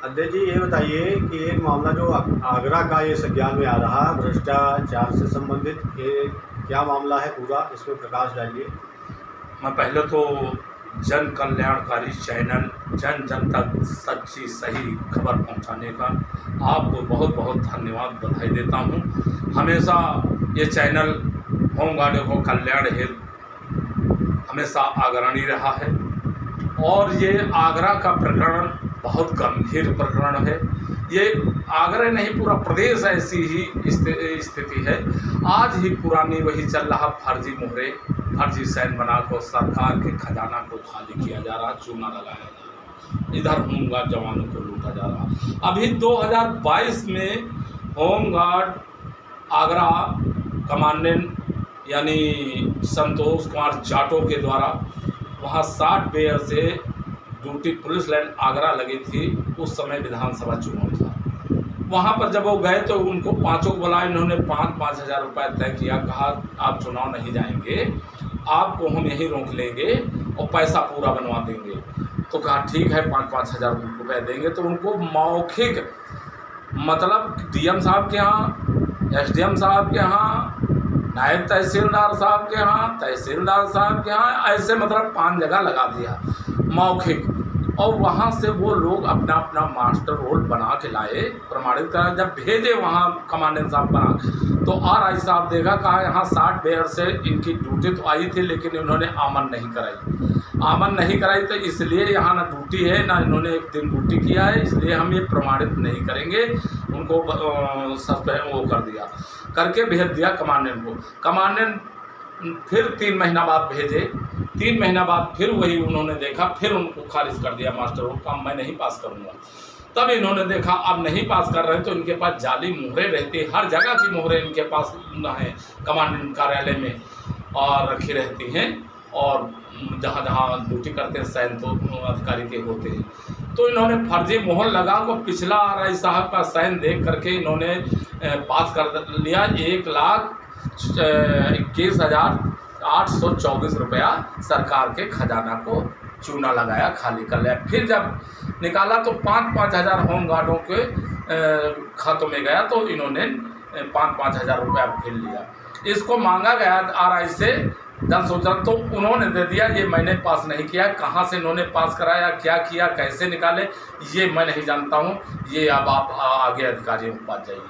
अध्यक्ष जी, ये बताइए कि एक मामला जो आगरा का ये संज्ञान में आ रहा भ्रष्टाचार से संबंधित, ये क्या मामला है पूरा, इसमें प्रकाश डालिए। मैं पहले तो जन कल्याणकारी चैनल जन जन तक सच्ची सही खबर पहुंचाने का आपको बहुत बहुत धन्यवाद बधाई देता हूं। हमेशा ये चैनल होमगार्डों को कल्याण हेतु हमेशा अग्रणी रहा है और ये आगरा का प्रकरण बहुत गंभीर प्रकरण है। ये आगरा नहीं, पूरा प्रदेश ऐसी ही स्थिति है। आज ही पुरानी वही चल रहा, फर्जी मोहरे फर्जी सैन बनाकर सरकार के खजाना को खाली किया जा रहा, चूना लगाया जा रहा, इधर होमगार्ड जवानों को लूटा जा रहा। अभी 2022 में होमगार्ड आगरा कमांडेंट यानी संतोष कुमार जाटो के द्वारा वहाँ 60 बेयर से ड्यूटी पुलिस लाइन आगरा लगी थी। उस समय विधानसभा चुनाव था। वहाँ पर जब वो गए तो उनको पाँचों को बुलाया, इन्होंने 5-5 हज़ार रुपये तय किया, कहा आप चुनाव नहीं जाएंगे, आपको हम यहीं रोक लेंगे और पैसा पूरा बनवा देंगे। तो कहा ठीक है, 5-5 हज़ार रुपये देंगे। तो उनको मौखिक मतलब डीएम साहब के यहाँ, एसडीएम साहब के यहाँ, नायब तहसीलदार साहब के यहाँ, तहसीलदार साहब के यहाँ, ऐसे मतलब 5 जगह लगा दिया मौखिक। और वहाँ से वो लोग अपना अपना मास्टर रोल बना के लाए, प्रमाणित करा। जब भेजे वहाँ कमांडेंट साहब बना, तो आरआई साहब देखा, कहा यहाँ 60 बेयर से इनकी ड्यूटी तो आई थी लेकिन इन्होंने आमन नहीं कराई। तो इसलिए यहाँ ना ड्यूटी है ना इन्होंने एक दिन ड्यूटी किया है, इसलिए हम ये प्रमाणित नहीं करेंगे। उनको सस्पेंड वो कर दिया, करके भेज दिया कमांडेंट को। कमांडेंट फिर 3 महीना बाद भेजे। 3 महीना बाद फिर वही उन्होंने देखा, फिर उनको खारिज कर दिया, मास्टर रोल का मैं नहीं पास करूँगा। तब इन्होंने देखा अब नहीं पास कर रहे हैं, तो इनके पास जाली मोहरे रहती, हर जगह की मोहरे इनके पास है कमांडेंट कार्यालय में और रखी रहती हैं, और जहाँ जहाँ ड्यूटी करते हैं सैन तो अधिकारी के होते हैं। तो इन्होंने फर्जी मोहर लगा को पिछला आरआई साहब का साइन देख करके इन्होंने पास कर लिया। 1,21,824 रुपया सरकार के खजाना को चूना लगाया, खाली कर लिया। फिर जब निकाला तो 5-5 हज़ार होमगार्डों के खातों में गया, तो इन्होंने 5-5 हज़ार रुपया फिर लिया। इसको मांगा गया आरआई से 10,000, तो उन्होंने दे दिया। ये मैंने पास नहीं किया, कहाँ से इन्होंने पास कराया, क्या किया, कैसे निकाले, ये मैं नहीं जानता हूँ। ये अब आप आगे अधिकारियों के पास जाइए,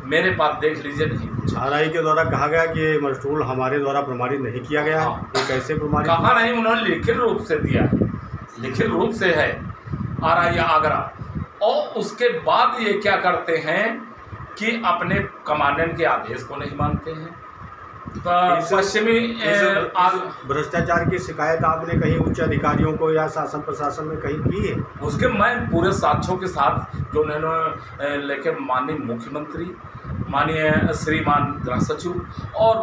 मेरे पास देख लीजिए। नहीं कुछ आरआई के द्वारा कहा गया कि ये मस्टूल हमारे द्वारा प्रमाणित नहीं किया गया है। ये कैसे प्रमाणित? कहा नहीं, उन्होंने लिखित रूप से दिया है, लिखित रूप से है आरआई आगरा। और उसके बाद ये क्या करते हैं कि अपने कमांडेंट के आदेश को नहीं मानते हैं। पश्चिमी भ्रष्टाचार की शिकायत आपने कहीं उच्च अधिकारियों को या शासन प्रशासन में कहीं की है? उसके मैं पूरे साक्ष्यों के साथ जो उन्होंने लेके माननीय मुख्यमंत्री, माननीय श्रीमान गृह सचिव और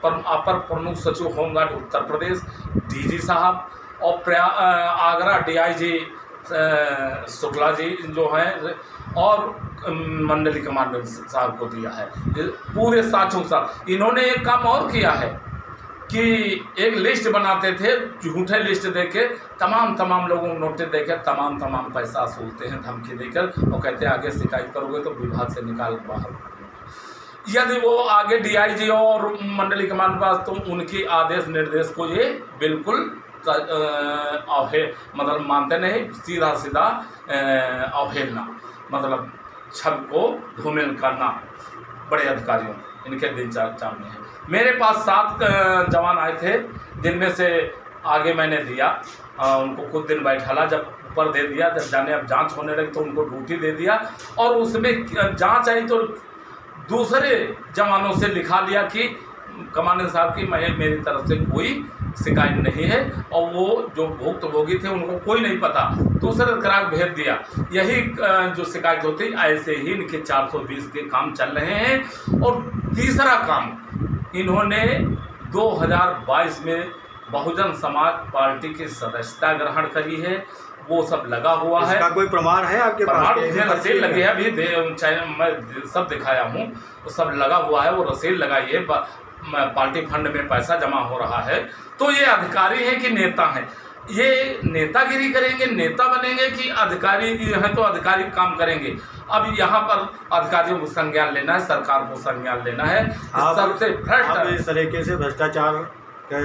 अपर प्रमुख सचिव होमगार्ड उत्तर प्रदेश, डीजी साहब और आगरा डीआईजी शुक्ला जी जो हैं, और मंडली कमांडेंट साहब को दिया है पूरे साक्ष्यों के साथ। इन्होंने एक काम और किया है कि एक लिस्ट बनाते थे, झूठे लिस्ट देके तमाम लोगों को नोटिस देकर तमाम पैसा वसूलते हैं, धमकी देकर, और कहते हैं आगे शिकायत करोगे तो विभाग से निकाल बाहर। यदि वो आगे डीआईजी और मंडली कमांड पास, तो उनकी आदेश निर्देश को ये बिल्कुल मतलब मानते नहीं, सीधा अवहेलना, मतलब छब को धूमिल करना बड़े अधिकारियों इनके दिनचर्या में है। मेरे पास 7 जवान आए थे, जिनमें से आगे मैंने दिया, उनको कुछ दिन बैठाला, जब ऊपर दे दिया, जब जाने अब जांच होने लगी तो उनको ड्यूटी दे दिया, और उसमें जांच आई तो दूसरे जवानों से लिखा लिया कि कमांडेंट साहब की मेरी तरफ से कोई शिकायत नहीं है, और वो जो भुक्तभोगी थे उनको कोई नहीं पता, दूसरे ग्राहक भेज दिया। यही जो शिकायत होती, ऐसे ही इनके 420 के काम चल रहे हैं। और तीसरा काम इन्होंने 2022 में बहुजन समाज पार्टी की सदस्यता ग्रहण करी है, वो सब लगा हुआ है। इसका कोई प्रमाण है आपके पास? प्रमाण रसीद लगी है, अभी मैं सब दिखाया हूँ, वो सब लगा हुआ है, वो रसीद लगाई है। पार्टी फंड में पैसा जमा हो रहा है। तो ये अधिकारी हैं कि नेता हैं? ये नेतागिरी करेंगे, नेता बनेंगे कि अधिकारी हैं तो अधिकारी काम करेंगे। अब यहाँ पर अधिकारियों को संज्ञान लेना है, सरकार को संज्ञान लेना है। सबसे आप इस तरीके से भ्रष्टाचार के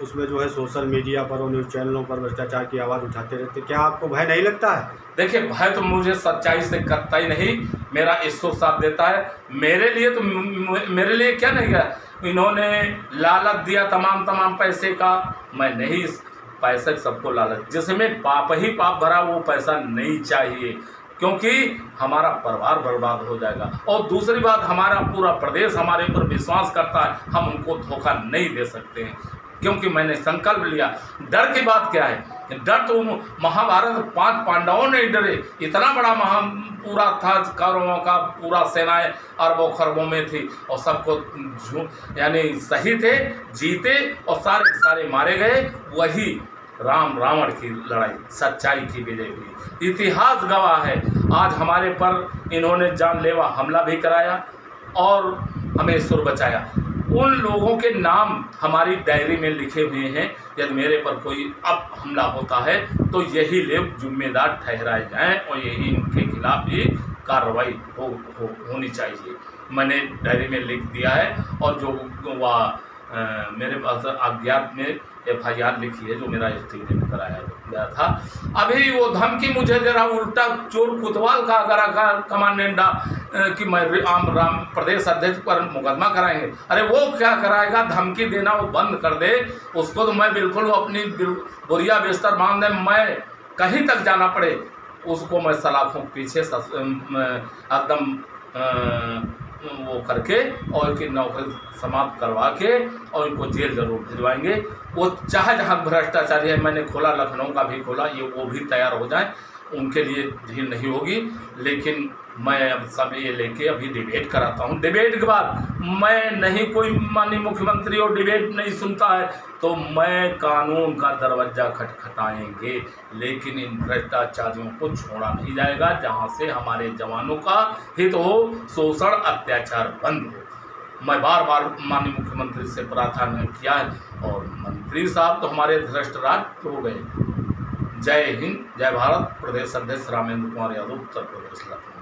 उसमें जो है सोशल मीडिया पर और न्यूज़ चैनलों पर भ्रष्टाचार की आवाज़ उठाते रहते, क्या आपको भय नहीं लगता है? देखिए, भय तो मुझे सच्चाई से करता ही नहीं, मेरा ईश्वर साथ देता है। मेरे लिए तो मेरे लिए क्या नहीं है, इन्होंने लालच दिया तमाम पैसे का, मैं नहीं इस पैसे सबको लालच, जिसमें पाप ही पाप भरा वो पैसा नहीं चाहिए, क्योंकि हमारा परिवार बर्बाद हो जाएगा। और दूसरी बात, हमारा पूरा प्रदेश हमारे ऊपर विश्वास करता है, हम उनको धोखा नहीं दे सकते हैं, क्योंकि मैंने संकल्प लिया। डर की बात क्या है? डर तो महाभारत 5 पांडवों ने डरे, इतना बड़ा पूरा था कौरवों का पूरा सेनाएं अरबों खरबों में थी, और सबको यानी सही थे, जीते, और सारे मारे गए। वही राम रावण की लड़ाई सच्चाई की विजय हुई। इतिहास गवाह है। आज हमारे पर इन्होंने जानलेवा हमला भी कराया और हमें सुर बचाया। उन लोगों के नाम हमारी डायरी में लिखे हुए हैं। यदि मेरे पर कोई अब हमला होता है तो यही लोग जिम्मेदार ठहराए जाएं और यही इनके खिलाफ भी कार्रवाई होनी चाहिए। मैंने डायरी में लिख दिया है, और जो वह मेरे पास अज्ञात में FIR लिखी है, जो मेरा स्टेटमेंट कराया गया था। अभी वो धमकी मुझे दे रहा, उल्टा चोर कोतवाल का अगर कमांडेंट कि मैं राम प्रदेश अध्यक्ष पर मुकदमा कराएंगे। अरे वो क्या कराएगा, धमकी देना वो बंद कर दे, उसको तो मैं बिल्कुल अपनी बोरिया बिस्तर बांध दे, मैं कहीं तक जाना पड़े उसको मैं सलाखों के पीछे एकदम वो करके और इनकी नौकरी समाप्त करवा के और इनको जेल जरूर भिजवाएंगे। वो चाहे जहाँ भ्रष्टाचारी है, मैंने खोला, लखनऊ का भी खोला, ये वो भी तैयार हो जाए, उनके लिए ढील नहीं होगी। लेकिन मैं अब सब ये लेके अभी डिबेट कराता हूँ। डिबेट के बाद मैं नहीं, कोई माननीय मुख्यमंत्री और डिबेट नहीं सुनता है तो मैं कानून का दरवाज़ा खटखटाएंगे, लेकिन इन भ्रष्टाचारियों को छोड़ा नहीं जाएगा। जहाँ से हमारे जवानों का हित हो, शोषण अत्याचार बंद हो। मैं बार बार माननीय मुख्यमंत्री से प्रार्थना किया है, और मंत्री साहब तो हमारे धृष्टराज हो गए। जय हिंद, जय भारत। प्रदेश अध्यक्ष रामेंद्र कुमार यादव, उत्तर प्रदेश।